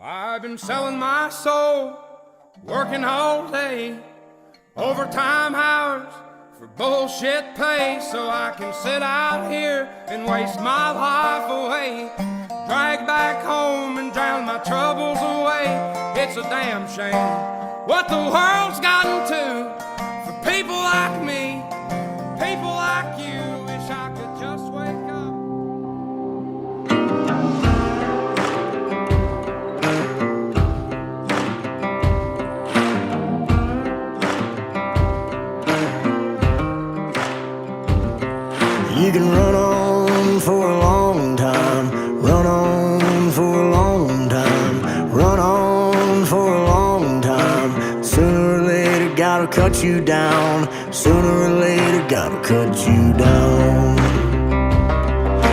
I've been selling my soul, working all day, overtime hours for bullshit pay, so I can sit out here and waste my life away, drag back home and drown my troubles away. It's a damn shame what the world's gotten to for people like me, people like you. Wish I could just wake up. You can run on for a long time, run on for a long time, run on for a long time. Sooner or later, gotta cut you down. Sooner or later, gotta cut you down.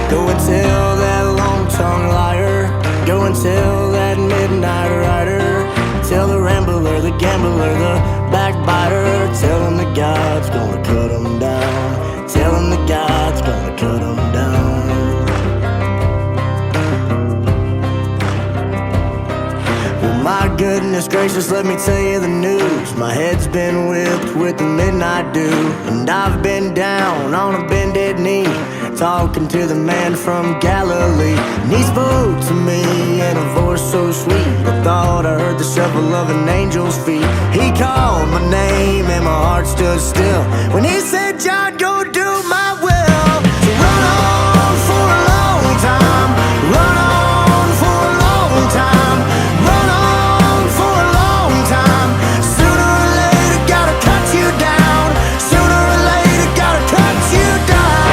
Go and tell that long-tongued liar, go and tell that midnight rider, tell the rambler, the gambler, the backbiter, tell him that God's gonna cut him down. Tell him that God's gonna cut him down. Well, my goodness gracious, let me tell you the news. My head's been whipped with the midnight dew, and I've been down on a bended knee, talking to the man from Galilee. And he spoke to me in a voice so sweet, I thought I heard the shuffle of an angel's feet. He called my name and my heart stood still when he said, "John, go do my will." So run on for a long time, run on for a long time, run on for a long time. Sooner or later, gotta cut you down. Sooner or later, gotta cut you down.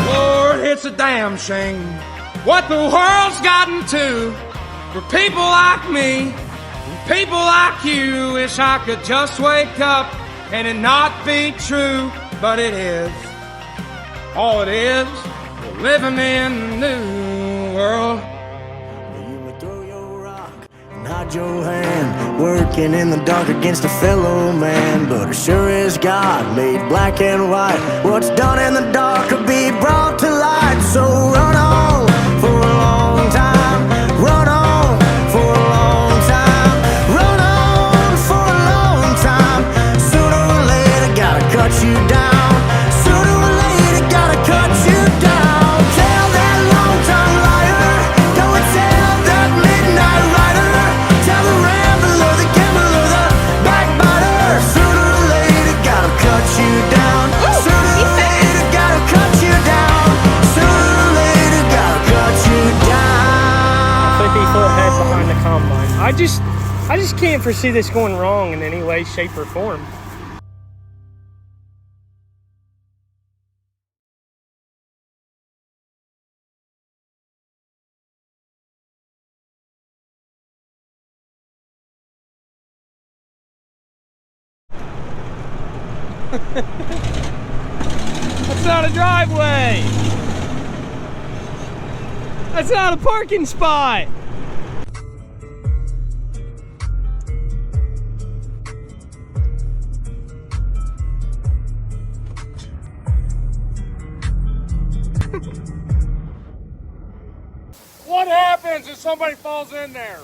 Lord, it's a damn shame what the world's gotten to for people like me, people like you. Wish I could just wake up and it not be true, but it is. All it is, we're living in a new world. You may throw your rock and hide your hand, working in the dark against a fellow man, but as sure as God made black and white, what's done in the dark could be brought to light. So run on for a long time, run on for a long time, run on for a long time. Sooner or later, gotta cut you down. Sooner or later, gotta cut you down. Tell that long-tongued liar, go and tell that midnight rider, tell the rambler, the gambler, the backbiter. Sooner or later, gotta cut you down. Sooner or later, gotta cut you down. Sooner or later, gotta cut you down. 50-foot head behind the combine. I just can't foresee this going wrong in any way, shape, or form. That's not a driveway. That's not a parking spot. What happens if somebody falls in there?